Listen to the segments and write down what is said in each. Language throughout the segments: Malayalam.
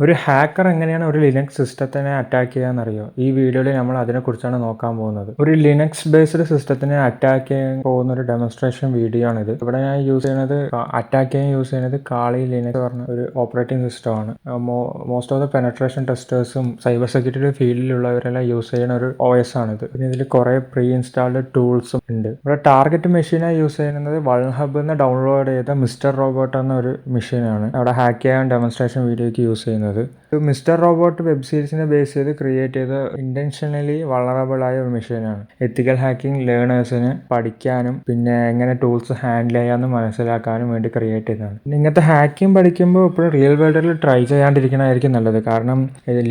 ഒരു ഹാക്കർ എങ്ങനെയാണ് ഒരു ലിനക്സ് സിസ്റ്റത്തിനെ അറ്റാക്ക് ചെയ്യാന്നറിയോ? ഈ വീഡിയോയിൽ നമ്മൾ അതിനെക്കുറിച്ചാണ് നോക്കാൻ പോകുന്നത്. ഒരു ലിനക്സ് ബേസ്ഡ് സിസ്റ്റത്തിനെ അറ്റാക്ക് ചെയ്യാൻ പോകുന്ന ഒരു ഡെമോൺസ്ട്രേഷൻ വീഡിയോ ആണിത്. ഇവിടെ ഞാൻ അറ്റാക്ക് ചെയ്യാൻ യൂസ് ചെയ്യുന്നത് കാളി ലിനക്സ് പറഞ്ഞ ഒരു ഓപ്പറേറ്റിംഗ് സിസ്റ്റമാണ്. മോസ്റ്റ് ഓഫ് ദ പെനട്രേഷൻ ടെസ്റ്റേഴ്സും സൈബർ സെക്യൂരിറ്റി ഫീൽഡിലുള്ളവരെല്ലാം യൂസ് ചെയ്യുന്ന ഒരു OS ആണിത്. പിന്നെ ഇതിൽ കുറേ പ്രീ ഇൻസ്റ്റാൾഡ് ടൂൾസും ഉണ്ട്. ഇവിടെ ടാർഗറ്റ് മെഷീനായി യൂസ് ചെയ്യുന്നത് വൾഹബ് എന്ന് ഡൗൺലോഡ് ചെയ്ത മിസ്റ്റർ റോബോട്ട് എന്ന ഒരു മെഷീനാണ്. അവിടെ ഹാക്ക് ചെയ്യാൻ ഡെമോൺസ്ട്രേഷൻ വീഡിയോയ്ക്ക് യൂസ് ചെയ്യുന്നത്. മിസ്റ്റർ റോബോട്ട് വെബ് സീരീസിനെ ബേസ് ചെയ്ത് ക്രിയേറ്റ് ചെയ്ത ഇന്റൻഷനലി വളറബിൾ ആയ ഒരു മെഷീനാണ്. എത്തിക്കൽ ഹാക്കിംഗ് ലേണേഴ്സിന് പഠിക്കാനും പിന്നെ എങ്ങനെ ടൂൾസ് ഹാൻഡിൽ ചെയ്യാമെന്ന് മനസ്സിലാക്കാനും വേണ്ടി ക്രിയേറ്റ് ചെയ്തതാണ്. ഇങ്ങനത്തെ ഹാക്കിംഗ് പഠിക്കുമ്പോൾ ഇപ്പോഴും റിയൽ വേൾഡിൽ ട്രൈ ചെയ്യാണ്ടിരിക്കണമായിരിക്കും നല്ലത്. കാരണം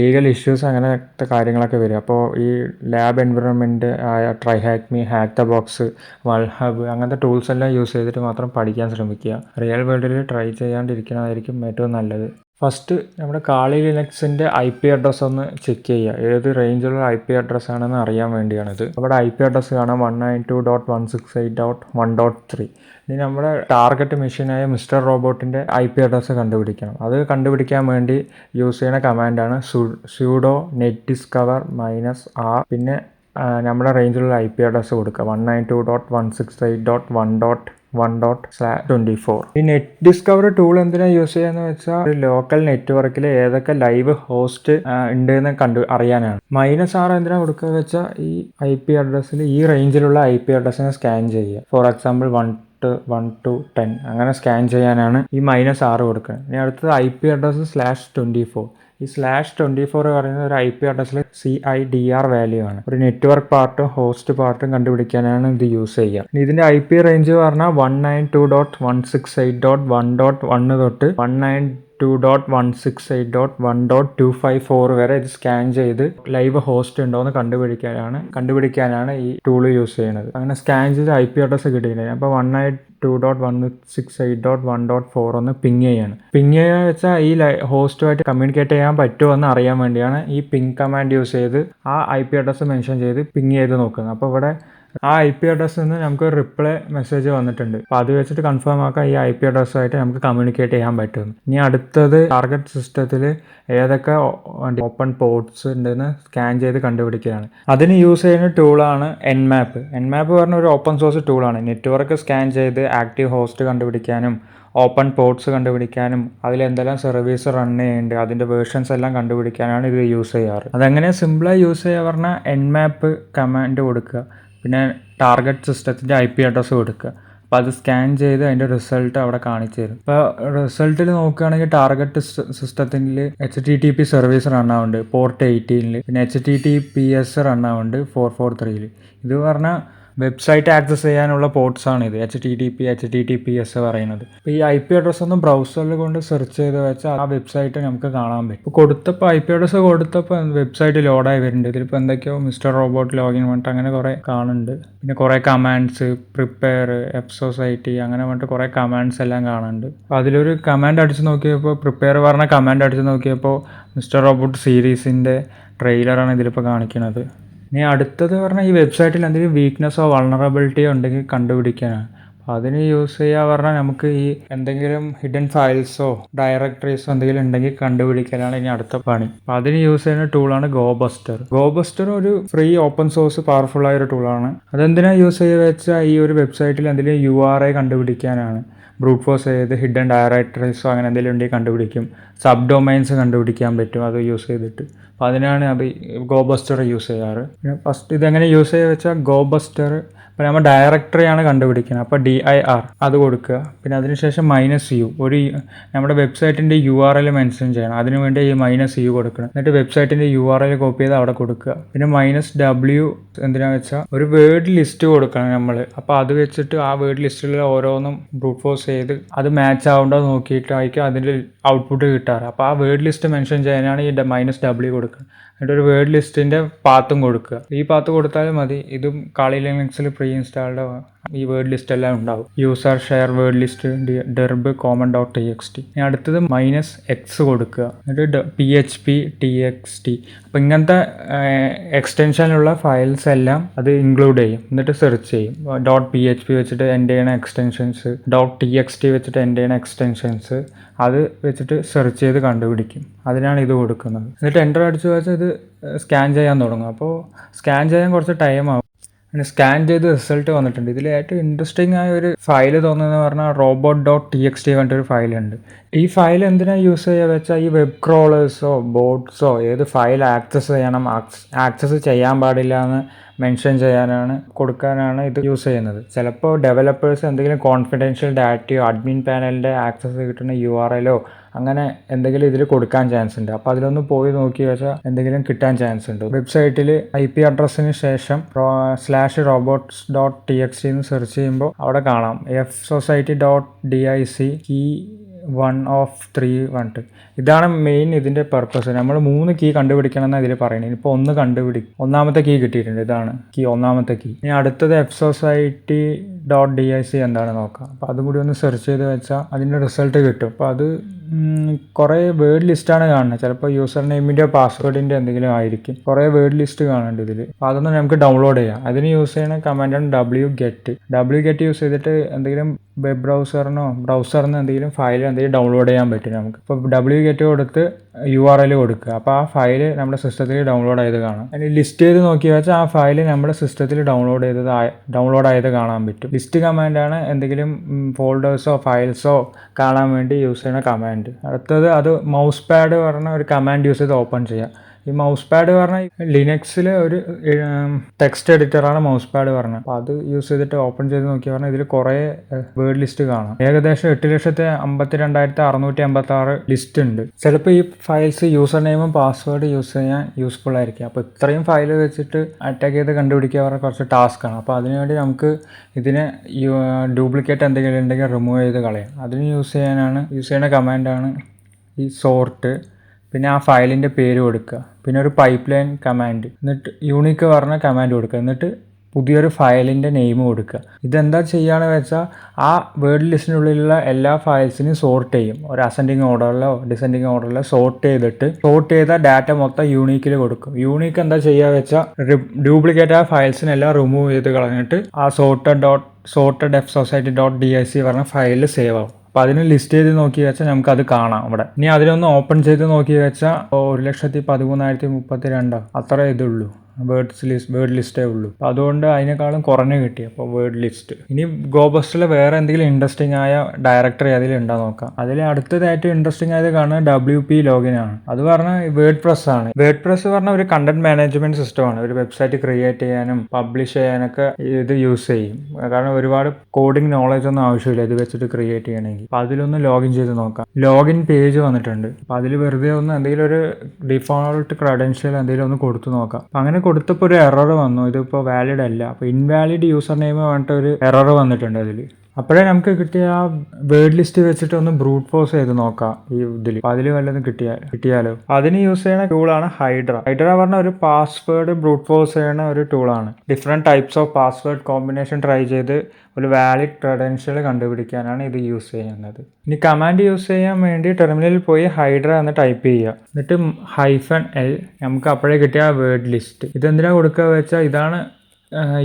ലീഗൽ ഇഷ്യൂസ് അങ്ങനത്തെ കാര്യങ്ങളൊക്കെ വരും. അപ്പോൾ ഈ ലാബ് എൻവിറോൺമെൻറ്റ് ആയ try hack me, hack the box, VulnHub അങ്ങനത്തെ ടൂൾസ് എല്ലാം യൂസ് ചെയ്തിട്ട് മാത്രം പഠിക്കാൻ ശ്രമിക്കുക. റിയൽ വേൾഡിൽ ട്രൈ ചെയ്യാണ്ടിരിക്കണമായിരിക്കും ഏറ്റവും നല്ലത്. ഫസ്റ്റ് നമ്മുടെ കാളി ലിനക്സിൻ്റെ IP അഡ്രസ്സ് ഒന്ന് ചെക്ക് ചെയ്യുക. ഏത് റേഞ്ചിലുള്ള IP അഡ്രസ്സ് ആണെന്ന് അറിയാൻ വേണ്ടിയാണിത്. അവിടെ IP അഡ്രസ്സ് കാണാം 192.168.1.3. ഇനി നമ്മുടെ ടാർഗറ്റ് മെഷീനായ മിസ്റ്റർ റോബോട്ടിൻ്റെ IP അഡ്രസ്സ് കണ്ടുപിടിക്കണം. അത് കണ്ടുപിടിക്കാൻ വേണ്ടി യൂസ് ചെയ്യുന്ന കമാൻഡാണ് sudo netdiscover -r. പിന്നെ നമ്മുടെ റേഞ്ചിലുള്ള IP അഡ്രസ്സ് കൊടുക്കുക 192.168.1.1.24. ഈ നെറ്റ് ഡിസ്കവർ ടൂൾ എന്തിനാ യൂസ് ചെയ്യാന്ന് വെച്ചാൽ ഒരു ലോക്കൽ നെറ്റ്വർക്കിൽ ഏതൊക്കെ ലൈവ് ഹോസ്റ്റ് ഉണ്ടെന്ന് അറിയാനാണ്. -r എന്തിനാ കൊടുക്കുക വെച്ചാൽ ഈ IP അഡ്രസ്സിൽ ഈ റേഞ്ചിലുള്ള IP അഡ്രസ്സിനെ സ്കാൻ ചെയ്യുക. ഫോർ എക്സാമ്പിൾ 1 to 10 അങ്ങനെ സ്കാൻ ചെയ്യാനാണ് ഈ -r കൊടുക്കുന്നത്. ഇനി അടുത്തത് IP അഡ്രസ്സ് /24. ഈ /24 പറയുന്നത് ഒരു IP അഡ്രസ്സിൽ CIDR വാല്യൂ ആണ്. ഒരു നെറ്റ്വർക്ക് പാർട്ടും ഹോസ്റ്റ് പാർട്ടും കണ്ടുപിടിക്കാനാണ് ഇത് യൂസ് ചെയ്യുക. ഇതിന്റെ IP റേഞ്ച് പറഞ്ഞാൽ 192.168.1.1 തൊട്ട് 192.168.1.254 വരെ ഇത് സ്കാൻ ചെയ്ത് ലൈവ് ഹോസ്റ്റ് ഉണ്ടോ എന്ന് കണ്ടുപിടിക്കാനാണ് ഈ ടൂൾ യൂസ് ചെയ്യുന്നത്. അങ്ങനെ സ്കാൻ ചെയ്ത് IP അഡ്രസ്സ് കിട്ടിയിട്ടുണ്ട്. അപ്പോൾ 192.168.1.4 ഒന്ന് പിങ് ചെയ്യാണ്. പിങ് ചെയ്യുക വെച്ചാൽ ഈ ഹോസ്റ്റുമായിട്ട് കമ്മ്യൂണിക്കേറ്റ് ചെയ്യാൻ പറ്റുമോ എന്ന് അറിയാൻ വേണ്ടിയാണ് ഈ പിങ് കമാൻഡ് യൂസ് ചെയ്ത് ആ IP അഡ്രസ്സ് മെൻഷൻ ചെയ്ത് പിങ് ചെയ്ത് നോക്കുന്നത്. അപ്പോൾ ഇവിടെ ആ IP അഡ്രസ്സിൽ നിന്ന് നമുക്ക് റിപ്ലൈ മെസ്സേജ് വന്നിട്ടുണ്ട്. അപ്പോൾ അത് വെച്ചിട്ട് കൺഫേം ആക്കാം ഈ IP അഡ്രസ്സുമായിട്ട് നമുക്ക് കമ്മ്യൂണിക്കേറ്റ് ചെയ്യാൻ പറ്റും. ഇനി അടുത്തത് ടാർഗറ്റ് സിസ്റ്റത്തിൽ ഏതൊക്കെ ഓപ്പൺ പോർട്ട്സ് ഉണ്ടെന്ന് സ്കാൻ ചെയ്ത് കണ്ടുപിടിക്കുകയാണ്. അതിന് യൂസ് ചെയ്യുന്ന ടൂളാണ് Nmap. Nmap പറഞ്ഞ ഒരു ഓപ്പൺ സോഴ്സ് ടൂളാണ്. നെറ്റ്വർക്ക് സ്കാൻ ചെയ്ത് ആക്റ്റീവ് ഹോസ്റ്റ് കണ്ടുപിടിക്കാനും ഓപ്പൺ പോർട്ട്സ് കണ്ടുപിടിക്കാനും അതിലെന്തെല്ലാം സർവീസ് റൺ ചെയ്യുന്നുണ്ട് അതിൻ്റെ വേർഷൻസ് എല്ലാം കണ്ടുപിടിക്കാനാണ് ഇത് യൂസ് ചെയ്യാറ്. അതെങ്ങനെ സിമ്പിളായി യൂസ് ചെയ്യുക പറഞ്ഞാൽ Nmap കമാൻഡ് കൊടുക്കുക, പിന്നെ ടാർഗറ്റ് സിസ്റ്റത്തിൻ്റെ IP അഡ്രസ്സ് കൊടുക്കുക. അപ്പോൾ അത് സ്കാൻ ചെയ്ത് അതിൻ്റെ റിസൾട്ട് അവിടെ കാണിച്ചു തരും. ഇപ്പോൾ റിസൾട്ടിൽ നോക്കുകയാണെങ്കിൽ ടാർഗറ്റ് സിസ്റ്റത്തിൽ HTTP സർവീസ് റൺ ആവുന്നുണ്ട് പോർട്ട് 18, പിന്നെ HTTPS റൺ ആവുന്നുണ്ട് 443. ഇത് പറഞ്ഞാൽ വെബ്സൈറ്റ് ആക്സസ് ചെയ്യാനുള്ള പോർട്ട്സാണിത്. HTTPS പറയുന്നത്. അപ്പോൾ ഈ IP അഡ്രസ്സ് ഒന്നും ബ്രൗസറിൽ കൊണ്ട് സെർച്ച് ചെയ്ത് വെച്ചാൽ ആ വെബ്സൈറ്റ് നമുക്ക് കാണാൻ പറ്റും. ഇപ്പോൾ കൊടുത്തപ്പോൾ IP അഡ്രസ്സ് കൊടുത്തപ്പോൾ വെബ്സൈറ്റ് ലോഡായി വരുന്നുണ്ട്. ഇതിലിപ്പോൾ എന്തൊക്കെയോ മിസ്റ്റർ റോബോട്ട് ലോഗിൻ പറഞ്ഞിട്ട് അങ്ങനെ കുറേ കാണുന്നുണ്ട്. പിന്നെ കുറേ കമാൻഡ്സ് പ്രിപ്പയർ, FSOSIT അങ്ങനെ പറഞ്ഞിട്ട് കുറേ കമാൻഡ്സ് എല്ലാം കാണുന്നുണ്ട്. അപ്പോൾ അതിലൊരു കമാൻഡ് അടിച്ച് നോക്കിയപ്പോൾ പ്രിപ്പയർ പറഞ്ഞ കമാൻഡ് അടിച്ച് നോക്കിയപ്പോൾ മിസ്റ്റർ റോബോട്ട് സീരീസിൻ്റെ ട്രെയിലറാണ് ഇതിലിപ്പോൾ കാണിക്കുന്നത്. ഇനി അടുത്തത് പറഞ്ഞാൽ ഈ വെബ്സൈറ്റിൽ എന്തെങ്കിലും വീക്ക്നെസ്സോ വൾണറബിലിറ്റിയോ ഉണ്ടെങ്കിൽ കണ്ടുപിടിക്കാനാണ്. അപ്പോൾ അതിന് യൂസ് ചെയ്യുക പറഞ്ഞാൽ നമുക്ക് ഈ എന്തെങ്കിലും ഹിഡൻ ഫയൽസോ ഡയറക്ടറീസോ എന്തെങ്കിലും ഉണ്ടെങ്കിൽ കണ്ടുപിടിക്കാനാണ് ഇനി അടുത്ത പണി. അപ്പോൾ അതിന് യൂസ് ചെയ്യുന്ന ടൂളാണ് GoBuster. GoBuster ഒരു ഫ്രീ ഓപ്പൺ സോഴ്സ് പവർഫുൾ ആയ ഒരു ടൂളാണ്. അതെന്തിനാണ് യൂസ് ചെയ്യുക വെച്ചാൽ ഈ ഒരു വെബ്സൈറ്റിൽ എന്തെങ്കിലും URI കണ്ടുപിടിക്കാനാണ്. ബ്രൂട്ട് ഫോഴ്സ് ചെയ്ത് ഹിഡൻ ഡയറക്ടറീസോ അങ്ങനെ എന്തെങ്കിലും ഉണ്ടെങ്കിൽ കണ്ടുപിടിക്കും. സബ് ഡൊമൈൻസ് കണ്ടുപിടിക്കാൻ പറ്റും അത് യൂസ് ചെയ്തിട്ട്. അപ്പോൾ അതിനാണ് അത് GoBuster യൂസ് ചെയ്യാറ്. പിന്നെ ഫസ്റ്റ് ഇതെങ്ങനെ യൂസ് ചെയ്യുക വെച്ചാൽ GoBuster ഇപ്പോൾ നമ്മൾ ഡയറക്ടറിയാണ് കണ്ടുപിടിക്കുന്നത്. അപ്പോൾ dir അത് കൊടുക്കുക. പിന്നെ അതിനുശേഷം -u ഒരു നമ്മുടെ വെബ്സൈറ്റിൻ്റെ URL മെൻഷൻ ചെയ്യണം. അതിനുവേണ്ടി ഈ -u കൊടുക്കണം. എന്നിട്ട് വെബ്സൈറ്റിൻ്റെ URL കോപ്പി ചെയ്ത് അവിടെ കൊടുക്കുക. പിന്നെ -w എന്തിനാണെന്ന് വെച്ചാൽ ഒരു വേർഡ് ലിസ്റ്റ് കൊടുക്കണം നമ്മൾ. അപ്പോൾ അത് വെച്ചിട്ട് ആ വേർഡ് ലിസ്റ്റിൽ ഓരോന്നും ബ്രൂട്ട് ഫോഴ്സ് ചെയ്ത് അത് മാച്ച് ആവേണ്ടോ നോക്കിയിട്ടായിരിക്കും അതിൻ്റെ ഔട്ട്പുട്ട് കിട്ടാറ്. അപ്പോൾ ആ വേർഡ് ലിസ്റ്റ് മെൻഷൻ ചെയ്യാനാണ് ഈ -w കൊടുക്കുക. എന്നിട്ട് ഒരു വേർഡ് ലിസ്റ്റിൻ്റെ പാത്തും കൊടുക്കുക. ഈ പാത്ത് കൊടുത്താലും മതി. ഇതും കാളി ലിനക്സിൽ പ്രീ ഇൻസ്റ്റാൾഡ് ഈ വേർഡ് ലിസ്റ്റ് എല്ലാം ഉണ്ടാവും. User share word list derb common.txt. ഇനി അടുത്തത് -x കൊടുക്കുക, എന്നിട്ട് php txt. അപ്പം ഇങ്ങനത്തെ എക്സ്റ്റൻഷനിലുള്ള ഫയൽസ് എല്ലാം അത് ഇൻക്ലൂഡ് ചെയ്യും. എന്നിട്ട് സെർച്ച് ചെയ്യും. .php വെച്ചിട്ട് എൻ്റെ ചെയ്യണ എക്സ്റ്റൻഷൻസ്, .txt വെച്ചിട്ട് എൻ്റെ ചെയ്യണ എക്സ്റ്റൻഷൻസ്, അത് വെച്ചിട്ട് സെർച്ച് ചെയ്ത് കണ്ടുപിടിക്കും. അതിനാണ് ഇത് കൊടുക്കുന്നത്. എന്നിട്ട് എൻ്റർ അടിച്ച് വെച്ചാൽ ഇത് സ്കാൻ ചെയ്യാൻ തുടങ്ങും. അപ്പോൾ സ്കാൻ ചെയ്യാൻ കുറച്ച് ടൈം ആവും. പിന്നെ സ്കാൻ ചെയ്ത് റിസൾട്ട് വന്നിട്ടുണ്ട്. ഇതിൽ ഏറ്റവും ഇൻട്രസ്റ്റിംഗ് ആയ ഒരു ഫയൽ തോന്നുന്നത് പറഞ്ഞാൽ robot.txt പറഞ്ഞിട്ടൊരു ഫയലുണ്ട്. ഈ ഫയൽ എന്തിനാണ് യൂസ് ചെയ്യുക വെച്ചാൽ ഈ വെബ് ക്രോളേഴ്സോ ബോട്ട്സോ ഏത് ഫയൽ ആക്സസ് ചെയ്യണം, ആക്സസ് ചെയ്യാൻ പാടില്ല എന്ന് മെൻഷൻ കൊടുക്കാനാണ് ഇത് യൂസ് ചെയ്യുന്നത്. ചിലപ്പോൾ ഡെവലപ്പേഴ്സ് എന്തെങ്കിലും കോൺഫിഡൻഷ്യൽ ഡാറ്റയോ അഡ്മിൻ പാനലിൻ്റെ ആക്സസ് കിട്ടുന്ന URL അങ്ങനെ എന്തെങ്കിലും ഇതിൽ കൊടുക്കാൻ ചാൻസ് ഉണ്ട്. അപ്പോൾ അതിലൊന്ന് പോയി നോക്കി വെച്ചാൽ എന്തെങ്കിലും കിട്ടാൻ ചാൻസ് ഉണ്ട്. വെബ്സൈറ്റിൽ IP അഡ്രസ്സിന് ശേഷം /robots.txt എന്ന് സെർച്ച് ചെയ്യുമ്പോൾ അവിടെ കാണാം fsociety.dic key 1 of 3 പറഞ്ഞിട്ട്. ഇതാണ് മെയിൻ ഇതിൻ്റെ പർപ്പസ്. നമ്മൾ 3 കീ കണ്ടുപിടിക്കണം എന്നാണ് ഇതിൽ പറയുന്നത്. ഇപ്പോൾ ഒന്നാമത്തെ കീ കിട്ടിയിട്ടുണ്ട്. ഇതാണ് ഒന്നാമത്തെ കീ. ഇനി അടുത്തത് fsociety.dic എന്താണ് നോക്കാം. അപ്പോൾ അതും കൂടി ഒന്ന് സെർച്ച് ചെയ്ത് വെച്ചാൽ അതിൻ്റെ റിസൾട്ട് കിട്ടും. അപ്പോൾ അത് കുറേ വേർഡ് ലിസ്റ്റാണ് കാണുന്നത്. ചിലപ്പോൾ യൂസർ നെയിമിൻ്റെ പാസ്വേഡിൻ്റെ എന്തെങ്കിലും ആയിരിക്കും. കുറേ വേർഡ് ലിസ്റ്റ് കാണുന്നുണ്ട് ഇതിൽ. അപ്പോൾ അതൊന്നും നമുക്ക് ഡൗൺലോഡ് ചെയ്യാം. അതിന് യൂസ് ചെയ്യുന്ന കമാൻഡാണ് wget യൂസ് ചെയ്തിട്ട് എന്തെങ്കിലും വെബ് ബ്രൗസറിന് എന്തെങ്കിലും ഫയൽ എന്തെങ്കിലും ഡൗൺലോഡ് ചെയ്യാൻ പറ്റും നമുക്ക്. ഇപ്പോൾ wget കൊടുത്ത് URL കൊടുക്കുക. അപ്പോൾ ആ ഫയൽ നമ്മുടെ സിസ്റ്റത്തിൽ ഡൗൺലോഡ് ആയത് കാണാം. അതിന് ലിസ്റ്റ് ചെയ്ത് നോക്കി വെച്ചാൽ ആ ഫയൽ നമ്മുടെ സിസ്റ്റത്തിൽ ഡൗൺലോഡ് ആയത് കാണാൻ പറ്റും. ലിസ്റ്റ് കമാൻഡാണ് എന്തെങ്കിലും ഫോൾഡേഴ്സോ ഫയൽസോ കാണാൻ വേണ്ടി യൂസ് ചെയ്യുന്ന കമാൻഡ്. അടുത്തത് അത് മൗസ് പാഡ് പറഞ്ഞ ഒരു കമാൻഡ് യൂസ് ചെയ്ത് ഓപ്പൺ ചെയ്യാം. ഈ മൗസ് പാഡ് പറഞ്ഞാൽ ലിനക്സിലെ ഒരു ടെക്സ്റ്റ് എഡിറ്ററാണ് മൗസ് പാഡ് പറഞ്ഞത്. അപ്പോൾ അത് യൂസ് ചെയ്തിട്ട് ഓപ്പൺ ചെയ്ത് നോക്കി പറഞ്ഞാൽ ഇതിൽ കുറേ വേർഡ് ലിസ്റ്റ് കാണാം. ഏകദേശം 8,52,686 ലിസ്റ്റ് ഉണ്ട്. ചിലപ്പോൾ ഈ ഫയൽസ് യൂസർ നെയിമും പാസ്വേഡ് യൂസ് ചെയ്യാൻ യൂസ്ഫുൾ ആയിരിക്കും. അപ്പോൾ ഇത്രയും ഫയൽ വെച്ചിട്ട് അറ്റാക്ക് ചെയ്ത് കണ്ടുപിടിക്കുക പറഞ്ഞാൽ കുറച്ച് ടാസ്ക്കാണ്. അപ്പോൾ അതിനുവേണ്ടി നമുക്ക് ഇതിനെ ഡ്യൂപ്ലിക്കേറ്റ് എന്തെങ്കിലും ഉണ്ടെങ്കിൽ റിമൂവ് ചെയ്ത് കളയാം. അതിന് യൂസ് ചെയ്യുന്ന കമാൻഡാണ് ഈ സോർട്ട്. പിന്നെ ആ ഫയലിൻ്റെ പേര് കൊടുക്കുക. പിന്നെ ഒരു പൈപ്പ് ലൈൻ കമാൻഡ്, എന്നിട്ട് യൂണിക്ക് പറഞ്ഞ കമാൻഡ് കൊടുക്കുക. എന്നിട്ട് പുതിയൊരു ഫയലിൻ്റെ നെയിം കൊടുക്കുക. ഇതെന്താ ചെയ്യുകയാണെന്ന് വെച്ചാൽ ആ വേർഡ് ലിസ്റ്റിനുള്ളിലുള്ള എല്ലാ ഫയൽസിനും സോർട്ട് ചെയ്യും. ഒരു അസെൻഡിങ് ഓർഡറിലോ ഡിസെൻഡിങ് ഓർഡറിലോ സോർട്ട് ചെയ്ത ഡാറ്റ മൊത്തം യൂണിക്കിൽ കൊടുക്കും. യൂണിക്ക് എന്താ ചെയ്യുക വെച്ചാൽ ഡ്യൂപ്ലിക്കേറ്റ് ആ ഫയൽസിനെല്ലാം റിമൂവ് ചെയ്ത് കളഞ്ഞിട്ട് ആ sorted fsociety.dic പറഞ്ഞ ഫയലിൽ സേവ് ആവും. അപ്പോൾ അതിന് ലിസ്റ്റ് ചെയ്ത് നോക്കി വെച്ചാൽ നമുക്കത് കാണാം അവിടെ. ഇനി അതിലൊന്ന് ഓപ്പൺ ചെയ്ത് നോക്കി വെച്ചാൽ 1,13,032 അത്ര ഇതുള്ളൂ. വേർഡ് ലിസ്റ്റേ ഉള്ളൂ. അപ്പോൾ അതുകൊണ്ട് അതിനേക്കാളും കുറഞ്ഞ് കിട്ടി. അപ്പോൾ വേർഡ് ലിസ്റ്റ്. ഇനി ഗോബസ്റ്റിൽ വേറെ എന്തെങ്കിലും ഇൻട്രസ്റ്റിംഗ് ആയ ഡയറക്ടറി അതിലുണ്ടോ നോക്കാം. അതിൽ അടുത്തതായിട്ട് ഇൻട്രസ്റ്റിംഗ് ആയത് കാണുന്നത് WP ലോഗിൻ ആണ്. അത് പറഞ്ഞാൽ വേർഡ് പ്രസ് ആണ്. വേർഡ് പ്രസ് പറഞ്ഞാൽ ഒരു കണ്ടന്റ് മാനേജ്മെന്റ് സിസ്റ്റമാണ്. ഒരു വെബ്സൈറ്റ് ക്രിയേറ്റ് ചെയ്യാനും പബ്ലിഷ് ചെയ്യാനൊക്കെ ഇത് യൂസ് ചെയ്യും. കാരണം ഒരുപാട് കോഡിംഗ് നോളജ് ഒന്നും ആവശ്യമില്ല ഇത് വെച്ചിട്ട് ക്രിയേറ്റ് ചെയ്യണമെങ്കിൽ. അപ്പോൾ അതിലൊന്ന് ലോഗിൻ ചെയ്ത് നോക്കാം. ലോഗിൻ പേജ് വന്നിട്ടുണ്ട്. അപ്പോൾ അതിൽ വെറുതെ ഒന്ന് എന്തെങ്കിലും ഒരു ഡിഫോൾട്ട് ക്രെഡൻഷ്യൽ എന്തെങ്കിലും ഒന്ന് കൊടുത്തു നോക്കാം. അപ്പോൾ അങ്ങനെ കൊടുത്തപ്പോൾ ഒരു എറർ വന്നു. ഇതിപ്പോൾ വാലിഡ് അല്ല. അപ്പോൾ ഇൻവാലിഡ് യൂസർ നെയിം പറഞ്ഞിട്ട് ഒരു എറർ വന്നിട്ടുണ്ട് അതിൽ. അപ്പോഴേ നമുക്ക് കിട്ടിയ ആ വേർഡ് ലിസ്റ്റ് വെച്ചിട്ട് ഒന്ന് ബ്രൂട്ട് ഫോഴ്സ് ചെയ്ത് നോക്കാം ഈ ഇതിൽ. അപ്പോൾ അതിൽ വല്ലതും കിട്ടിയാലോ. അതിന് യൂസ് ചെയ്യുന്ന ടൂളാണ് ഹൈഡ്ര. പറഞ്ഞ ഒരു പാസ്വേഡ് ബ്രൂട്ട് ഫോഴ്സ് ചെയ്യുന്ന ഒരു ടൂളാണ്. Different types of password combination try ചെയ്ത് ഒരു വാലിഡ് ക്രെഡൻഷ്യൽ കണ്ടുപിടിക്കാനാണ് ഇത് യൂസ് ചെയ്യുന്നത്. ഇനി കമാൻഡ് യൂസ് ചെയ്യാൻ വേണ്ടി ടെർമിനലിൽ പോയി ഹൈഡ്ര എന്ന് ടൈപ്പ് ചെയ്യുക. എന്നിട്ട് -l നമുക്ക് അപ്പോഴേ കിട്ടിയ ആ വേർഡ് ലിസ്റ്റ്. ഇതെന്തിനാണ് കൊടുക്കുക വെച്ചാൽ ഇതാണ്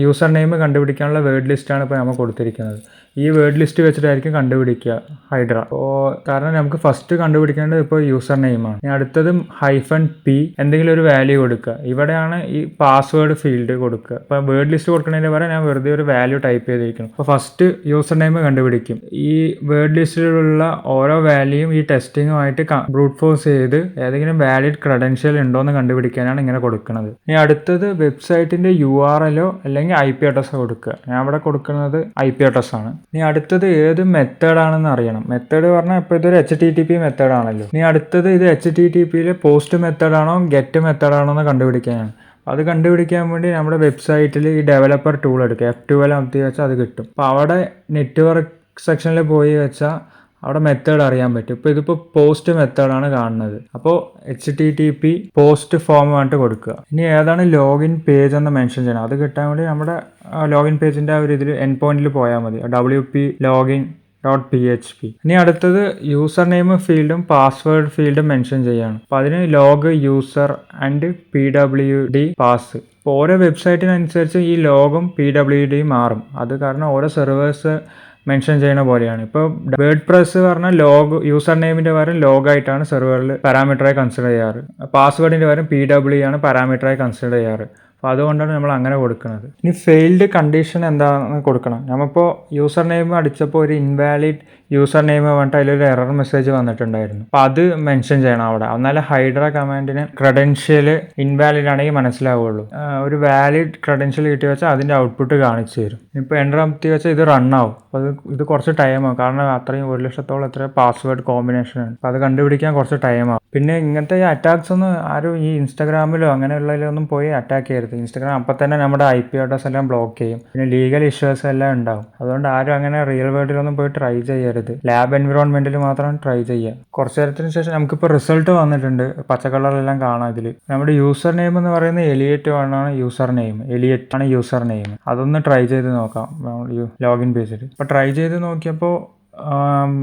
യൂസർ നെയിം കണ്ടുപിടിക്കാനുള്ള വേർഡ് ലിസ്റ്റാണ് ഇപ്പോൾ നമ്മൾ കൊടുത്തിരിക്കുന്നത്. ഈ വേർഡ് ലിസ്റ്റ് വെച്ചിട്ടായിരിക്കും കണ്ടുപിടിക്കുക ഹൈഡ്ര. അപ്പോൾ കാരണം നമുക്ക് ഫസ്റ്റ് കണ്ടുപിടിക്കേണ്ടത് ഇപ്പോൾ യൂസർ നെയിമാണ്. ഇനി അടുത്തത് -p എന്തെങ്കിലും ഒരു വാല്യൂ കൊടുക്കുക. ഇവിടെയാണ് ഈ പാസ്വേഡ് ഫീൽഡ് കൊടുക്കുക. അപ്പോൾ വേർഡ് ലിസ്റ്റ് കൊടുക്കുന്നതിന് പകരം ഞാൻ വെറുതെ ഒരു വാല്യൂ ടൈപ്പ് ചെയ്തിരിക്കുന്നു. അപ്പോൾ ഫസ്റ്റ് യൂസർ നെയിം കണ്ടുപിടിക്കും. ഈ വേർഡ് ലിസ്റ്റിലുള്ള ഓരോ വാല്യൂയും ഈ ടെസ്റ്റിങ്ങുമായിട്ട് ബ്രൂട്ട് ഫോഴ്സ് ചെയ്ത് ഏതെങ്കിലും വാലിഡ് ക്രെഡൻഷ്യൽ ഉണ്ടോ എന്ന് കണ്ടുപിടിക്കാനാണ് ഇങ്ങനെ കൊടുക്കുന്നത്. ഇനി അടുത്തത് വെബ്സൈറ്റിൻ്റെ URL അല്ലെങ്കിൽ IP അഡ്രസ്സോ കൊടുക്കുക. ഞാൻ ഇവിടെ കൊടുക്കുന്നത് IP അഡ്രസ് ആണ്. ഇനി അടുത്തത് ഏത് മെത്തേഡാണെന്ന് അറിയണം. മെത്തേഡ് പറഞ്ഞാൽ ഇപ്പോൾ ഇതൊരു HTTP മെത്തേഡാണല്ലോ. ഇനി അടുത്തത് ഇത് HTTPയിൽ പോസ്റ്റ് മെത്തേഡാണോ ഗെറ്റ് മെത്തേഡാണോ എന്ന് കണ്ടുപിടിക്കാനാണ്. അത് കണ്ടുപിടിക്കാൻ വേണ്ടി നമ്മുടെ വെബ്സൈറ്റിൽ ഈ ഡെവലപ്പർ ടൂൾ എടുക്കുക. F12 അമർത്തി വെച്ചാൽ അത് കിട്ടും. അപ്പോൾ അവിടെ നെറ്റ്വർക്ക് സെക്ഷനിൽ പോയി വെച്ചാൽ അവിടെ മെത്തേഡ് അറിയാൻ പറ്റും. ഇപ്പോൾ ഇതിപ്പോൾ പോസ്റ്റ് മെത്തേഡാണ് കാണുന്നത്. അപ്പോൾ HTTP പോസ്റ്റ് ഫോം ആയിട്ട് കൊടുക്കുക. ഇനി ഏതാണ് ലോഗിൻ പേജ് എന്ന് മെൻഷൻ ചെയ്യണം. അത് കിട്ടാൻ വേണ്ടി നമ്മുടെ ലോഗിൻ പേജിൻ്റെ ആ ഒരു ഇതിൽ എൻ പോയിന്റിൽ പോയാൽ മതി. WP login .php. ഇനി അടുത്തത് യൂസർ നെയിം ഫീൽഡും പാസ്വേഡ് ഫീൽഡും മെൻഷൻ ചെയ്യാണ്. അപ്പോൾ അതിന് log user and PWD pass. ഇപ്പോൾ ഓരോ വെബ്സൈറ്റിനനുസരിച്ച് ഈ ലോഗും PWD മാറും. അത് കാരണം ഓരോ സെർവേഴ്സ് മെൻഷൻ ചെയ്യുന്ന പോലെയാണ്. ഇപ്പോൾ വേർഡ് പ്രസ് പറഞ്ഞാൽ ലോഗ് യൂസർ നെയിമിൻ്റെ പകരം ലോഗായിട്ടാണ് സെർവറിൽ പാരാമീറ്ററായി കൺസിഡർ ചെയ്യാറ്. പാസ്വേഡിൻ്റെ പകരം PWD ആണ് പാരാമീറ്ററായി കൺസിഡർ ചെയ്യാറ്. അപ്പോൾ അതുകൊണ്ടാണ് നമ്മൾ അങ്ങനെ കൊടുക്കുന്നത്. ഇനി ഫെയിൽഡ് കണ്ടീഷൻ എന്താണെന്ന് കൊടുക്കണം. നമ്മളിപ്പോൾ യൂസർ നെയിം അടിച്ചപ്പോൾ ഒരു ഇൻവാലിഡ് യൂസർ നെയിം പറഞ്ഞിട്ട് അതിലൊരു എറർ മെസ്സേജ് വന്നിട്ടുണ്ടായിരുന്നു. അപ്പോൾ അത് മെൻഷൻ ചെയ്യണം അവിടെ. എന്നാലും ഹൈഡ്ര കമാൻഡിന് ക്രെഡൻഷ്യൽ ഇൻവാലിഡ് ആണെങ്കിൽ മനസ്സിലാവുള്ളൂ. ഒരു വാലിഡ് ക്രെഡൻഷ്യൽ കിട്ടി വെച്ചാൽ അതിൻ്റെ ഔട്ട്പുട്ട് കാണിച്ചു തരും. ഇപ്പോൾ എൻ്റർ അമർത്തി വെച്ചാൽ ഇത് റൺ ആവും. അപ്പോൾ ഇത് കുറച്ച് ടൈമാവും. കാരണം അത്രയും 1,00,000 എത്ര പാസ്വേഡ് കോമ്പിനേഷനാണ്. അപ്പോൾ അത് കണ്ടുപിടിക്കാൻ കുറച്ച് ടൈമാവും. പിന്നെ ഇങ്ങനത്തെ ഈ അറ്റാക്സ് ഒന്നും ആരും ഈ ഇൻസ്റ്റാഗ്രാമിലോ അങ്ങനെയുള്ളതിലൊന്നും പോയി അറ്റാക്ക് ചെയ്യരുത്. ഇൻസ്റ്റാഗ്രാം അപ്പം തന്നെ നമ്മുടെ IP അഡ്രസ് എല്ലാം ബ്ലോക്ക് ചെയ്യും. പിന്നെ ലീഗൽ ഇഷ്യൂസ് എല്ലാം ഉണ്ടാവും. അതുകൊണ്ട് ആരും അങ്ങനെ റിയൽ വേൾഡിലൊന്നും പോയി ട്രൈ ചെയ്യരുത്. ലാബ് എൻവിറോൺമെന്റിൽ മാത്രം ട്രൈ ചെയ്യുക. കുറച്ച് നേരത്തിന് ശേഷം നമുക്കിപ്പോൾ റിസൾട്ട് വന്നിട്ടുണ്ട്. പച്ച കളറിലെല്ലാം കാണാം. ഇതിൽ നമ്മുടെ യൂസർ നെയിം എന്ന് പറയുന്നത് എലിയറ്റ് ആണ് യൂസർ നെയിം. എലിയറ്റ് ആണ് യൂസർ നെയിം. അതൊന്ന് ട്രൈ ചെയ്ത് നോക്കാം ലോഗിൻ പേജിൽ. അപ്പോൾ ട്രൈ ചെയ്ത് നോക്കിയപ്പോൾ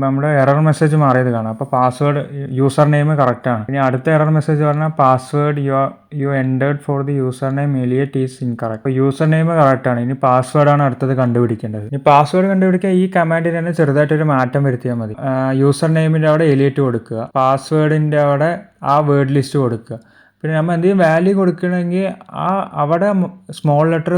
നമ്മുടെ എറർ മെസ്സേജ് മാറിയത് കാണാം. അപ്പോൾ പാസ്വേഡ് യൂസർ നെയിം കറക്റ്റാണ്. ഇനി അടുത്ത എറർ മെസ്സേജ് പറഞ്ഞാൽ password you entered for the user name Elliot is incorrect. അപ്പോൾ യൂസർ നെയിം കറക്റ്റാണ്. ഇനി പാസ്വേഡാണ് അടുത്തത് കണ്ടുപിടിക്കേണ്ടത്. ഇനി പാസ്വേഡ് കണ്ടുപിടിക്കാൻ ഈ കമാൻഡിൽ തന്നെ ചെറുതായിട്ടൊരു മാറ്റം വരുത്തിയാൽ മതി. യൂസർ നെയിമിൻ്റെ അവിടെ എലിയറ്റ് കൊടുക്കുക, പാസ്വേഡിൻ്റെ അവിടെ ആ വേർഡ് ലിസ്റ്റ് കൊടുക്കുക. പിന്നെ നമ്മൾ എന്തെങ്കിലും വാല്യൂ കൊടുക്കണമെങ്കിൽ അവിടെ സ്മോൾ ലെറ്റർ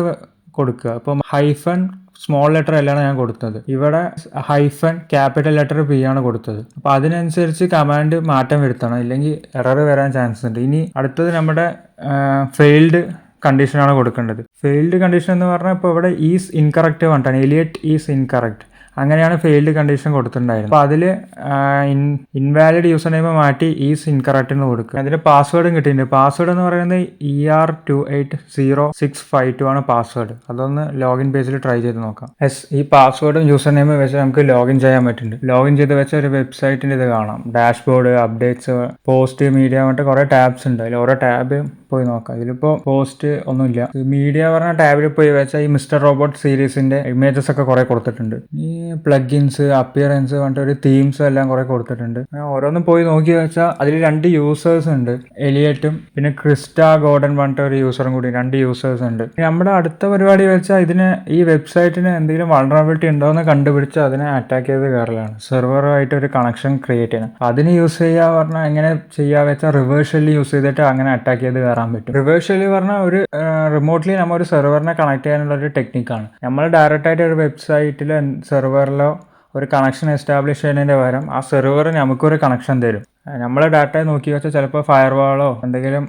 കൊടുക്കുക. ഇപ്പം ഹൈഫൺ സ്മോൾ ലെറ്റർ അല്ലാണ് ഞാൻ കൊടുത്തത്. ഇവിടെ ഹൈഫൺ ക്യാപിറ്റൽ ലെറ്റർ P ആണ് കൊടുത്തത്. അപ്പോൾ അതിനനുസരിച്ച് കമാൻഡ് മാറ്റം വരുത്തണം, ഇല്ലെങ്കിൽ എറർ വരാൻ ചാൻസ് ഉണ്ട്. ഇനി അടുത്തത് നമ്മുടെ ഫെയിൽഡ് കണ്ടീഷനാണ് കൊടുക്കേണ്ടത്. ഫെയിൽഡ് കണ്ടീഷൻ എന്ന് പറഞ്ഞാൽ ഇപ്പോൾ ഇവിടെ ഈസ് ഇൻകറക്റ്റ് പറഞ്ഞിട്ടാണ്. എലിയറ്റ് ഈസ് ഇൻകറക്റ്റ് അങ്ങനെയാണ് ഫെയിൽഡ് കണ്ടീഷൻ കൊടുത്തിട്ടുണ്ടായിരുന്നത്. അപ്പോൾ അതിൽ ഇൻവാലിഡ് യൂസർ നെയിം മാറ്റി ഈസ് ഇൻകറക്റ്റ് എന്ന് കൊടുക്കുക. അതിന് പാസ്വേഡും കിട്ടിയിട്ടുണ്ട്. പാസ്വേഡ് എന്ന് പറയുന്നത് ER280652 ആണ് പാസ്വേഡ്. അതൊന്ന് ലോഗിൻ പേജിൽ ട്രൈ ചെയ്ത് നോക്കാം. ഈ പാസ്വേഡും യൂസർ നെയിമും വെച്ച് നമുക്ക് ലോഗിൻ ചെയ്യാൻ പറ്റുന്നുണ്ട്. ലോഗിൻ ചെയ്ത് വെച്ച ഒരു വെബ്സൈറ്റിൻ്റെ ഇത് കാണാം. ഡാഷ്ബോർഡ്, അപ്ഡേറ്റ്സ്, പോസ്റ്റ്, മീഡിയ പറഞ്ഞിട്ട് കുറേ ടാബ്സ് ഉണ്ട്. അതിൽ ഓരോ ടാബ് പോയി നോക്കാം. ഇതിലിപ്പോൾ പോസ്റ്റ് ഒന്നുമില്ല. മീഡിയ പറഞ്ഞ ടാബിൽ പോയി വെച്ചാൽ ഈ മിസ്റ്റർ റോബോട്ട് സീരീസിൻ്റെ ഇമേജസ് ഒക്കെ കുറേ കൊടുത്തിട്ടുണ്ട്. ഈ പ്ലഗിൻസ്, അപ്പിയറൻസ് പറഞ്ഞിട്ട് ഒരു തീംസ് എല്ലാം കുറേ കൊടുത്തിട്ടുണ്ട്. ഓരോന്നും പോയി നോക്കി വെച്ചാൽ അതിൽ 2 യൂസേഴ്സ് ഉണ്ട്. എലിയറ്റും പിന്നെ ക്രിസ്റ്റ ഗോർഡൻ പറഞ്ഞിട്ട് ഒരു യൂസറും കൂടി 2 യൂസേഴ്സ് ഉണ്ട്. നമ്മുടെ അടുത്ത പരിപാടി വെച്ചാൽ ഈ വെബ്സൈറ്റിന് എന്തെങ്കിലും വൾണറബിലിറ്റി ഉണ്ടോ എന്ന് കണ്ടുപിടിച്ച് അതിനെ അറ്റാക്ക് ചെയ്ത് കയറലാണ്. സെർവറുമായിട്ട് ഒരു കണക്ഷൻ ക്രിയേറ്റ് ചെയ്യണം. അതിന് യൂസ് ചെയ്യുക പറഞ്ഞാൽ എങ്ങനെ ചെയ്യുക വെച്ചാൽ റിവേഴ്സ് യൂസ് ചെയ്തിട്ട് അങ്ങനെ അറ്റാക്ക് ചെയ്ത് കയറാൻ പറ്റും. റിവേഴ്സ് പറഞ്ഞാൽ ഒരു റിമോട്ട്ലി നമ്മൾ ഒരു സെർവറിനെ കണക്ട് ചെയ്യാനുള്ള ഒരു ടെക്നിക്കാണ്. നമ്മൾ ഡയറക്റ്റ് ആയിട്ട് ഒരു വെബ്സൈറ്റിൽ സെർവറിലോ ഒരു കണക്ഷൻ എസ്റ്റാബ്ലിഷ് ചെയ്യുന്നതിൻ്റെ പകരം ആ സെർവർ നമുക്കൊരു കണക്ഷൻ തരും. നമ്മൾ ഡാറ്റ നോക്കി വെച്ചാൽ ചിലപ്പോൾ ഫയർവാളോ എന്തെങ്കിലും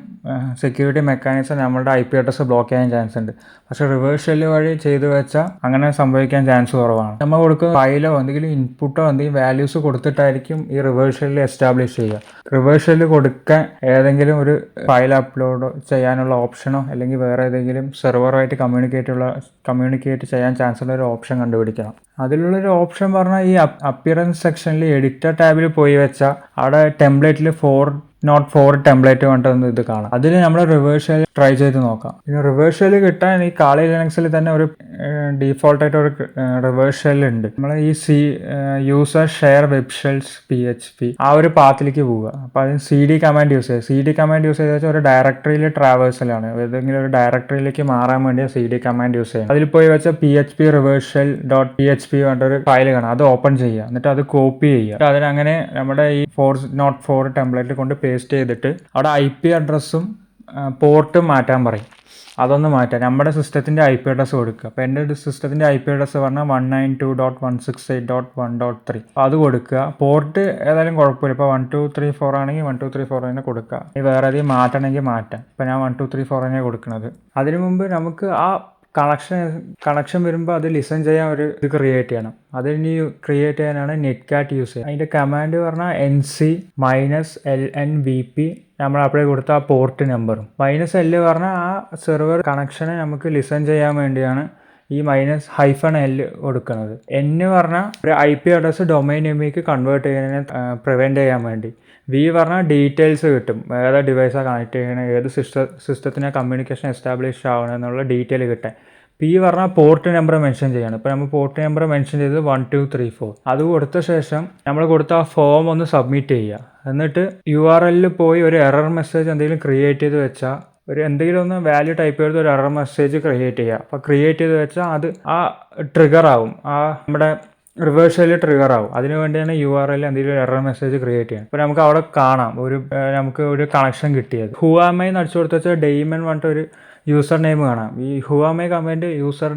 സെക്യൂരിറ്റി മെക്കാനിസം നമ്മളുടെ IP അഡ്രസ്സ് ബ്ലോക്ക് ചെയ്യാൻ ചാൻസ് ഉണ്ട്. പക്ഷേ റിവേഴ്സ് ഷെല്ല് വഴി ചെയ്തു വെച്ചാൽ അങ്ങനെ സംഭവിക്കാൻ ചാൻസ് കുറവാണ്. നമ്മൾ കൊടുക്കുന്ന ഫയലോ എന്തെങ്കിലും ഇൻപുട്ടോ എന്തെങ്കിലും വാല്യൂസ് കൊടുത്തിട്ടായിരിക്കും ഈ റിവേഴ്സ് ഷെല്ല് എസ്റ്റാബ്ലിഷ് ചെയ്യുക. റിവേഴ്സ് ഷെല്ല് കൊടുക്കാൻ ഏതെങ്കിലും ഒരു ഫയൽ അപ്ലോഡ് ചെയ്യാനുള്ള ഓപ്ഷനോ അല്ലെങ്കിൽ വേറെ ഏതെങ്കിലും സെർവറുമായിട്ട് കമ്മ്യൂണിക്കേറ്റ് ചെയ്യാൻ ചാൻസ് ഉള്ള ഒരു ഓപ്ഷൻ കണ്ടുപിടിക്കണം. അതിലുള്ളൊരു ഓപ്ഷൻ പറഞ്ഞാൽ ഈ അപ്പിയറൻസ് സെക്ഷനിൽ എഡിറ്റർ ടാബിൽ പോയി വെച്ചാൽ അവിടെ ടെംപ്ലേറ്റിൽ 404 ടെംപ്ലേറ്റ് പറഞ്ഞിട്ട് ഇത് കാണാം. അതിൽ നമ്മൾ റിവേഴ്സ് ഷെൽ ട്രൈ ചെയ്ത് നോക്കാം. പിന്നെ റിവേഴ്സ് ഷെൽ കിട്ടാൻ ഈ കാളി ലിനക്സിൽ തന്നെ ഒരു ഡീഫോൾട്ടായിട്ട് ഒരു റിവേഴ്സ് ഷെൽ ഉണ്ട്. നമ്മൾ ഈ user share web shells PHP ആ ഒരു പാത്തിലേക്ക് പോവുക. അപ്പോൾ അതിന് CD കമാൻഡ് യൂസ് ചെയ്യുക. CD കമാൻഡ് യൂസ് ചെയ്ത് വെച്ചാൽ ഒരു ഡയറക്ടറിയിൽ ട്രാവേഴ്സലാണ്. ഏതെങ്കിലും ഒരു ഡയറക്ടറിയിലേക്ക് മാറാൻ വേണ്ടി CD കമാൻഡ് യൂസ് ചെയ്യണം. അതിൽ പോയി വെച്ചാൽ PHP റിവേഴ്സ് ഷെൽ .php പറഞ്ഞൊരു ഫയൽ കാണാം. അത് ഓപ്പൺ ചെയ്യുക. എന്നിട്ട് അത് കോപ്പി ചെയ്യുക. അതിനങ്ങനെ നമ്മുടെ ഈ 404 ടെംപ്ലേറ്റിൽ കൊണ്ട് പേസ്റ്റ് ചെയ്തിട്ട് അവിടെ IP അഡ്രസ്സും പോർട്ടും മാറ്റാൻ പറയും. അതൊന്ന് മാറ്റാം. നമ്മുടെ സിസ്റ്റത്തിൻ്റെ IP അഡ്രസ്സ് കൊടുക്കുക. അപ്പോൾ എൻ്റെ സിസ്റ്റത്തിൻ്റെ IP അഡ്രസ്സ് പറഞ്ഞാൽ 192.168.1.3 അത് കൊടുക്കുക. പോർട്ട് ഏതായാലും കുഴപ്പമില്ല. ഇപ്പോൾ 1234 ആണെങ്കിൽ 1234 തന്നെ കൊടുക്കുക. ഈ വേറെ ഏതെങ്കിലും മാറ്റണമെങ്കിൽ മാറ്റാം. ഇപ്പോൾ ഞാൻ 1234 തന്നെയാണ് കൊടുക്കുന്നത്. അതിനു മുമ്പ് നമുക്ക് ആ കണക്ഷൻ വരുമ്പോൾ അത് ലിസൺ ചെയ്യാൻ ഒരു ഇത് ക്രിയേറ്റ് ചെയ്യണം. അതിന് ക്രിയേറ്റ് ചെയ്യാനാണ് നെറ്റ്കാറ്റ് യൂസ് ചെയ്യുക. അതിൻ്റെ കമാൻഡ് പറഞ്ഞാൽ NC-LNVP നമ്മൾ അപ്ലൈ കൊടുത്ത ആ പോർട്ട് നമ്പറും -L പറഞ്ഞാൽ ആ സെർവർ കണക്ഷനെ നമുക്ക് ലിസൺ ചെയ്യാൻ വേണ്ടിയാണ് ഈ --l കൊടുക്കുന്നത്. n പറഞ്ഞാൽ ഒരു IP അഡ്രസ്സ് ഡൊമൈൻ നെയിമിലേക്ക് കൺവേർട്ട് ചെയ്യുന്നതിനെ പ്രിവെൻറ്റ് ചെയ്യാൻ വേണ്ടി. V പറഞ്ഞാൽ ഡീറ്റെയിൽസ് കിട്ടും, ഏത് ഡിവൈസാണ് കണക്ട് ചെയ്യണത്, ഏത് സിസ്റ്റത്തിനെ കമ്മ്യൂണിക്കേഷൻ എസ്റ്റാബ്ലിഷ് ആവണം എന്നുള്ള ഡീറ്റെയിൽ കിട്ടാൻ. P പറഞ്ഞാൽ പോർട്ട് നമ്പർ മെൻഷൻ ചെയ്യണം. ഇപ്പോൾ നമ്മൾ പോർട്ട് നമ്പർ മെൻഷൻ ചെയ്തത് 1 2 3 4. അത് കൊടുത്ത ശേഷം നമ്മൾ കൊടുത്ത ആ ഫോം ഒന്ന് സബ്മിറ്റ് ചെയ്യുക. എന്നിട്ട് URL പോയി ഒരു എറർ മെസ്സേജ് എന്തെങ്കിലും ക്രിയേറ്റ് ചെയ്ത് വെച്ചാൽ, എന്തെങ്കിലും ഒന്ന് വാല്യൂ ടൈപ്പ് ചെയ്ത് ഒരു എറർ മെസ്സേജ് ക്രിയേറ്റ് ചെയ്യുക. അപ്പോൾ ക്രിയേറ്റ് ചെയ്ത് വെച്ചാൽ അത് ആ ട്രിഗർ ആവും, ആ നമ്മുടെ റിവേഴ്സൽ ട്രിഗർ ആവും. അതിന് വേണ്ടിയാണ് URL എന്തെങ്കിലും ഒരു എറർ മെസ്സേജ് ക്രിയേറ്റ് ചെയ്യാം. അപ്പോൾ നമുക്ക് അവിടെ കാണാം നമുക്ക് ഒരു കണക്ഷൻ കിട്ടിയത്. ഹു ആം ഐ എന്ന് അടിച്ചു കൊടുത്ത് വെച്ചാൽ ഡെയ്മൻ പറഞ്ഞിട്ട് ഒരു യൂസർ നെയിം കാണാം. ഈ who am I command user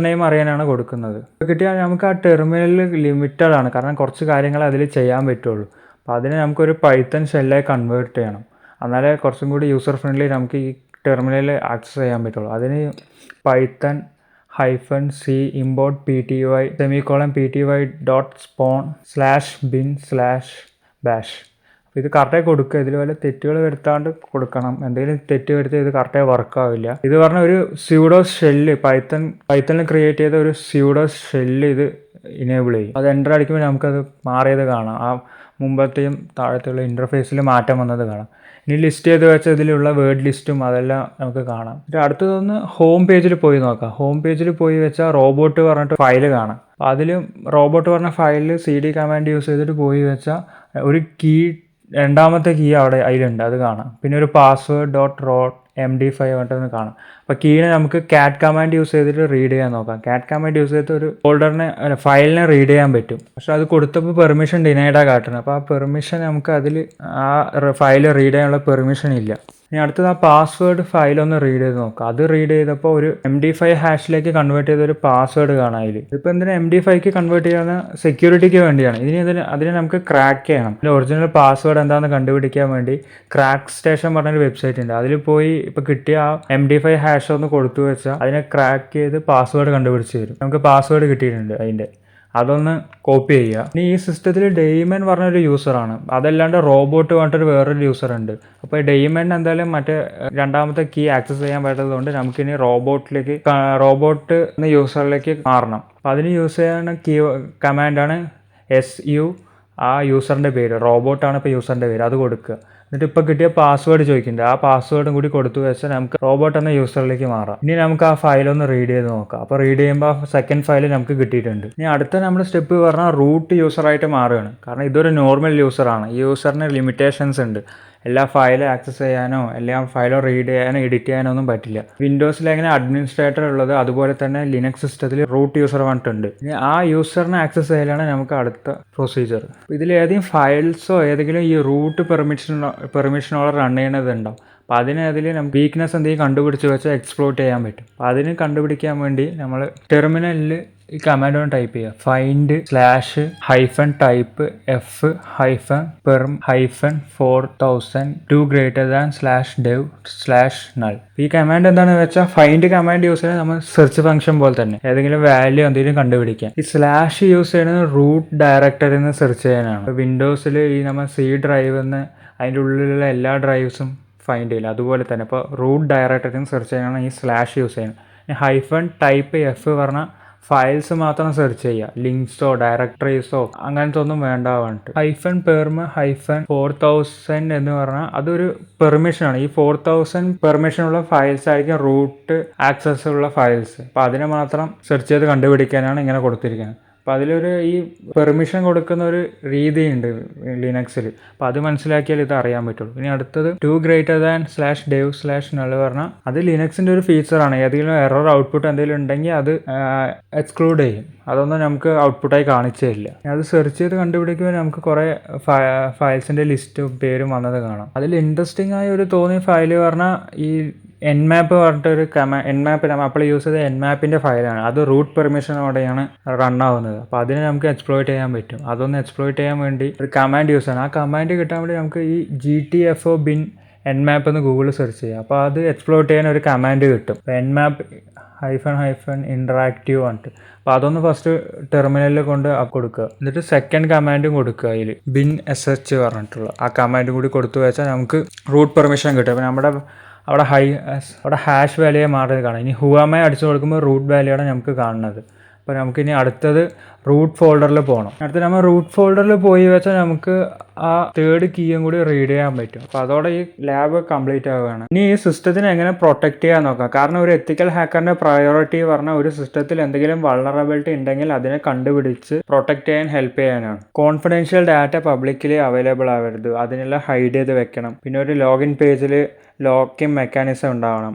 name അറിയാനാണ് കൊടുക്കുന്നത്. കിട്ടിയാൽ നമുക്ക് ആ ടെർമിനലിൽ ലിമിറ്റഡ് ആണ്, കാരണം കുറച്ച് കാര്യങ്ങൾ അതിൽ ചെയ്യാൻ പറ്റുള്ളൂ. അപ്പോൾ അതിനെ നമുക്കൊരു പൈത്തൺ ഷെല്ലായി കൺവേർട്ട് ചെയ്യണം. എന്നാലേ കുറച്ചും കൂടി യൂസർ ഫ്രണ്ട്ലി നമുക്ക് ഈ ടെർമിനലിൽ ആക്സസ് ചെയ്യാൻ പറ്റുള്ളൂ. അതിന് Python -c import pty pty.spawn/bin/bash. ഇത് കറക്റ്റായി കൊടുക്കുക. ഇതിൽ വല്ല തെറ്റുകൾ വരുത്താണ്ട് കൊടുക്കണം. എന്തെങ്കിലും തെറ്റ് വരുത്തി ഇത് കറക്റ്റായി വർക്കാവില്ല. ഇത് പറഞ്ഞ ഒരു സ്യൂഡോ ഷെല്ല് പൈത്തണിൽ ക്രിയേറ്റ് ചെയ്ത ഒരു സ്യൂഡോ ഷെല്ല് ഇത് ഇനേബിൾ ചെയ്യും. അത് എൻ്റർ അടിക്കുമ്പോൾ നമുക്കത് മാറിയത് കാണാം. ആ മുമ്പത്തെയും താഴത്തെയുള്ള ഇൻ്റർഫേസിൽ മാറ്റം വന്നത് കാണാം. ഇനി ലിസ്റ്റ് ചെയ്ത് വെച്ച ഇതിലുള്ള വേർഡ് ലിസ്റ്റും അതെല്ലാം നമുക്ക് കാണാം. അടുത്തതൊന്ന് ഹോം പേജിൽ പോയി നോക്കാം. ഹോം പേജിൽ പോയി വെച്ചാൽ റോബോട്ട് പറഞ്ഞിട്ട് ഫയൽ കാണാം. അപ്പോൾ അതിൽ റോബോട്ട് പറഞ്ഞ ഫയലിൽ CD കമാൻഡ് യൂസ് ചെയ്തിട്ട് പോയി വെച്ചാൽ ഒരു രണ്ടാമത്തെ കീ അതിലുണ്ട്, അത് കാണാം. പിന്നെ ഒരു password.MD5 പറഞ്ഞിട്ടൊന്ന് കാണാം. അപ്പോൾ കീനെ നമുക്ക് CAT കമാൻഡ് യൂസ് ചെയ്തിട്ട് റീഡ് ചെയ്യാൻ നോക്കാം. CAT കമാൻഡ് യൂസ് ചെയ്തിട്ട് ഒരു ഫയലിനെ റീഡ് ചെയ്യാൻ പറ്റും. പക്ഷെ അത് കൊടുത്തപ്പോൾ പെർമിഷൻ ഡിനൈഡാണ് കാട്ടുന്നത്. അപ്പോൾ ആ പെർമിഷൻ നമുക്ക് അതിൽ ആ ഫയൽ റീഡ് ചെയ്യാനുള്ള പെർമിഷൻ ഇല്ല. ഇനി അടുത്തത് ആ പാസ്വേഡ് ഫയലൊന്ന് റീഡ് ചെയ്ത് നോക്കാം. അത് റീഡ് ചെയ്തപ്പോൾ ഒരു MD5 ഹാഷിലേക്ക് കൺവേർട്ട് ചെയ്ത ഒരു പാസ്വേഡ് കാണാം അതിൽ. ഇതിപ്പോൾ എന്തിനാ MD5ക്ക് കൺവേർട്ട് ചെയ്യുന്ന സെക്യൂരിറ്റിക്ക് വേണ്ടിയാണ്. അതിനെ നമുക്ക് ക്രാക്ക് ചെയ്യണം. ഇതിൻ്റെ ഒറിജിനൽ പാസ്വേഡ് എന്താണെന്ന് കണ്ടുപിടിക്കാൻ വേണ്ടി ക്രാക്ക് സ്റ്റേഷൻ പറഞ്ഞൊരു വെബ്സൈറ്റ് ഉണ്ട്. അതിൽ പോയി ഇപ്പോൾ കിട്ടിയ ആ MD5 ഹാഷ് ഒന്ന് കൊടുത്തു വെച്ചാൽ അതിനെ ക്രാക്ക് ചെയ്ത് പാസ്വേഡ് കണ്ടുപിടിച്ച് തരും. നമുക്ക് പാസ്വേഡ് കിട്ടിയിട്ടുണ്ട് അതിൻ്റെ. അതൊന്ന് കോപ്പി ചെയ്യുക. ഇനി ഈ സിസ്റ്റത്തിൽ ഡെയ്മൻ പറഞ്ഞൊരു യൂസറാണ്. അതല്ലാണ്ട് റോബോട്ട് പറഞ്ഞിട്ടൊരു വേറൊരു യൂസർ ഉണ്ട്. അപ്പോൾ ഡെയ്മൻ എന്തായാലും മറ്റേ രണ്ടാമത്തെ കീ ആക്സസ് ചെയ്യാൻ പറ്റാത്തതുകൊണ്ട് നമുക്കിനി റോബോട്ട് എന്ന യൂസറിലേക്ക് മാറണം. അപ്പോൾ അതിന് യൂസ് ചെയ്യുന്ന കമാൻഡാണ് SU, ആ യൂസറിൻ്റെ പേര് റോബോട്ടാണ് ഇപ്പോൾ യൂസറിൻ്റെ പേര്, അത് കൊടുക്കുക. എന്നിട്ട് ഇപ്പോൾ കിട്ടിയ പാസ്വേഡ് ചോദിക്കുന്നുണ്ട്. ആ പാസ്വേഡും കൂടി കൊടുത്തു വെച്ചാൽ നമുക്ക് റോബോട്ട് എന്ന യൂസറിലേക്ക് മാറാം. ഇനി നമുക്ക് ആ ഫയലൊന്ന് റീഡ് ചെയ്ത് നോക്കാം. അപ്പോൾ റീഡ് ചെയ്യുമ്പോൾ ആ സെക്കൻഡ് ഫയൽ നമുക്ക് കിട്ടിയിട്ടുണ്ട്. ഇനി അടുത്ത നമ്മുടെ സ്റ്റെപ്പ് പറഞ്ഞാൽ റൂട്ട് യൂസറായിട്ട് മാറുകയാണ്. കാരണം ഇതൊരു നോർമൽ യൂസറാണ്. ഈ യൂസറിന് ലിമിറ്റേഷൻസ് ഉണ്ട്. എല്ലാ ഫയലും ആക്സസ് ചെയ്യാനോ എല്ലാ ഫയലും റീഡ് ചെയ്യാനോ എഡിറ്റ് ചെയ്യാനോ ഒന്നും പറ്റില്ല. വിൻഡോസിൽ എങ്ങനെ അഡ്മിനിസ്ട്രേറ്റർ ഉള്ളത് അതുപോലെ തന്നെ ലിനക്സ് സിസ്റ്റത്തിൽ റൂട്ട് യൂസർ പറഞ്ഞിട്ടുണ്ട്. ഇനി ആ യൂസറിനെ ആക്സസ് ചെയ്യലാണ് നമുക്ക് അടുത്ത പ്രൊസീജിയർ. ഇതിൽ ഏതെങ്കിലും ഫയൽസോ ഏതെങ്കിലും ഈ റൂട്ട് പെർമിഷനോടെ റൺ ചെയ്യണതുണ്ടാവും. അപ്പോൾ അതിൽ നമുക്ക് വീക്ക്നെസ് എന്തെങ്കിലും കണ്ടുപിടിച്ച് വെച്ചാൽ എക്സ്പ്ലോർട്ട് ചെയ്യാൻ പറ്റും. അപ്പോൾ അതിന് കണ്ടുപിടിക്കാൻ വേണ്ടി നമ്മൾ ടെർമിനലിൽ ഈ കമാൻഡ് ഒന്ന് ടൈപ്പ് ചെയ്യുക. find/type f-perm-4000 /dev/null. ഈ കമാൻഡ് എന്താണെന്ന് വെച്ചാൽ ഫൈൻഡ് കമാൻഡ് യൂസ് ചെയ്യുന്നത് നമ്മൾ സെർച്ച് ഫംഗ്ഷൻ പോലെ തന്നെ ഏതെങ്കിലും വാല്യൂ എന്തെങ്കിലും കണ്ടുപിടിക്കാം. ഈ സ്ലാഷ് യൂസ് ചെയ്യുന്നത് റൂട്ട് ഡയറക്ടറിയിൽ നിന്ന് സെർച്ച് ചെയ്യാനാണ്. വിൻഡോസിൽ ഈ നമ്മൾ C ഡ്രൈവ് എന്ന് അതിൻ്റെ ഉള്ളിലുള്ള എല്ലാ ഡ്രൈവ്സും ഫൈൻഡ് ചെയ്യില്ല, അതുപോലെ തന്നെ ഇപ്പോൾ റൂട്ട് ഡയറക്ടറിയിൽ നിന്ന് സെർച്ച് ചെയ്യാനാണ് ഈ സ്ലാഷ് യൂസ് ചെയ്യുന്നത്. -type f പറഞ്ഞാൽ ഫയൽസ് മാത്രം സെർച്ച് ചെയ്യുക, ലിങ്ക്സോ ഡയറക്ടറീസോ അങ്ങനത്തെ ഒന്നും വേണ്ട പറഞ്ഞിട്ട്. -perm-4000 എന്ന് പറഞ്ഞാൽ അതൊരു പെർമിഷനാണ്. ഈ 4000 പെർമിഷനുള്ള ഫയൽസ് ആയിരിക്കും റൂട്ട് ആക്സസ് ഉള്ള ഫയൽസ്. അപ്പോൾ അതിനെ മാത്രം സെർച്ച് ചെയ്ത് കണ്ടുപിടിക്കാനാണ് ഇങ്ങനെ കൊടുത്തിരിക്കുന്നത്. അപ്പോൾ അതിലൊരു ഈ പെർമിഷൻ കൊടുക്കുന്ന ഒരു രീതിയുണ്ട് ലിനക്സിൽ. അപ്പോൾ അത് മനസ്സിലാക്കിയാൽ ഇത് അറിയാൻ പറ്റുള്ളൂ. ഇനി അടുത്തത് /dev/null പറഞ്ഞാൽ അത് ലിനക്സിൻ്റെ ഒരു ഫീച്ചറാണ്. ഏതെങ്കിലും എറർ ഔട്ട്പുട്ട് എന്തെങ്കിലും ഉണ്ടെങ്കിൽ അത് എക്സ്ക്ലൂഡ് ചെയ്യും. അതൊന്നും നമുക്ക് ഔട്ട്പുട്ടായി കാണിച്ചു തരില്ല. അത് സെർച്ച് ചെയ്ത് കണ്ടുപിടിക്കുമ്പോൾ നമുക്ക് കുറേ ഫയൽസിൻ്റെ ലിസ്റ്റും പേരും വന്നത് കാണാം. അതിൽ ഇൻട്രസ്റ്റിംഗ് ആയി ഒരു തോന്നിയ ഫയൽ പറഞ്ഞാൽ ഈ nmap പറഞ്ഞിട്ടൊരു nmap നമ്മൾ യൂസ് ചെയ്ത nmapൻ്റെ ഫയലാണ്. അത് റൂട്ട് പെർമിഷനോടെയാണ് റൺ ആവുന്നത്. അപ്പോൾ അതിനെ നമുക്ക് എക്സ്പ്ലോയിറ്റ് ചെയ്യാൻ പറ്റും. അതൊന്ന് എക്സ്പ്ലോയിറ്റ് ചെയ്യാൻ വേണ്ടി ഒരു കമാൻഡ് യൂസ് ചെയ്യണം. ആ കമാൻഡ് കിട്ടാൻ വേണ്ടി നമുക്ക് ഈ GTFO bin nmap എന്ന് ഗൂഗിളിൽ സെർച്ച് ചെയ്യാം. അപ്പോൾ അത് എക്സ്പ്ലോയിറ്റ് ചെയ്യാൻ ഒരു കമാൻഡ് കിട്ടും. nmap -interactive പറഞ്ഞിട്ട്. അപ്പോൾ അതൊന്ന് ഫസ്റ്റ് ടെർമിനലിൽ കൊണ്ട് കൊടുക്കുക. എന്നിട്ട് സെക്കൻഡ് കമാൻഡും കൊടുക്കുക. അതിൽ bin sh പറഞ്ഞിട്ടുള്ള ആ കമാൻഡ് കൂടി കൊടുത്തു വെച്ചാൽ നമുക്ക് റൂട്ട് പെർമിഷൻ കിട്ടും. അപ്പോൾ നമ്മുടെ അവിടെ അവിടെ ഹാഷ് വാല്യൂ മാറി കാണാം. ഇനി ഹുവാമേ അടിച്ചു കൊടുക്കുമ്പോൾ റൂട്ട് വാല്യൂയാണ് നമുക്ക് കാണുന്നത്. അപ്പോൾ നമുക്കിനി അടുത്തത് റൂട്ട് ഫോൾഡറിൽ പോകണം. അടുത്ത നമ്മൾ റൂട്ട് ഫോൾഡറിൽ പോയി വെച്ചാൽ നമുക്ക് ആ തേർഡ് കീയും കൂടി റീഡ് ചെയ്യാൻ പറ്റും. അപ്പോൾ അതോടെ ഈ ലാബ് കംപ്ലീറ്റ് ആവുകയാണ്. ഇനി ഈ സിസ്റ്റത്തിനെ എങ്ങനെ പ്രൊട്ടക്ട് ചെയ്യാൻ നോക്കാം. കാരണം ഒരു എത്തിക്കൽ ഹാക്കറിന്റെ പ്രയോറിറ്റി പറഞ്ഞാൽ ഒരു സിസ്റ്റത്തിൽ എന്തെങ്കിലും വൾണറബിലിറ്റി ഉണ്ടെങ്കിൽ അതിനെ കണ്ടുപിടിച്ച് പ്രൊട്ടക്ട് ചെയ്യാൻ ഹെൽപ്പ് ചെയ്യാനാണ്. കോൺഫിഡൻഷ്യൽ ഡാറ്റ പബ്ലിക്കലി അവൈലബിൾ ആവരുത്, അതിനെല്ലാം ഹൈഡ് ചെയ്ത് വെക്കണം. പിന്നെ ഒരു ലോഗിൻ പേജിൽ ലോക്കിംഗ് മെക്കാനിസം ഉണ്ടാവണം.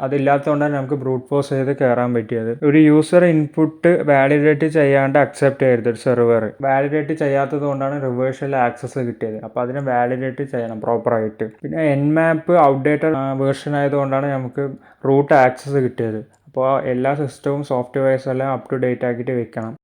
അതില്ലാത്തതുകൊണ്ടാണ് നമുക്ക് ബ്രൂട്ട് ഫോഴ്സ് ചെയ്ത് കയറാൻ പറ്റിയത്. ഒരു യൂസർ ഇൻപുട്ട് വാലിഡേറ്റ് ചെയ്യാണ്ട് അക്സെപ്റ്റ് ചെയ്യരുത്. ഒരു സെർവർ വാലിഡേറ്റ് ചെയ്യാത്തത് കൊണ്ടാണ് റിവേഴ്സൽ ആക്സസ് കിട്ടിയത്. അപ്പോൾ അതിനെ വാലിഡേറ്റ് ചെയ്യണം പ്രോപ്പറായിട്ട്. പിന്നെ എൻമാപ്പ് ഔട്ട്ഡേറ്റഡ് വേർഷൻ ആയതുകൊണ്ടാണ് നമുക്ക് റൂട്ട് ആക്സസ് കിട്ടിയത്. അപ്പോൾ എല്ലാ സിസ്റ്റവും സോഫ്റ്റ്വെയർസ് എല്ലാം അപ് ടു ഡേറ്റ് ആക്കിയിട്ട് വെക്കണം.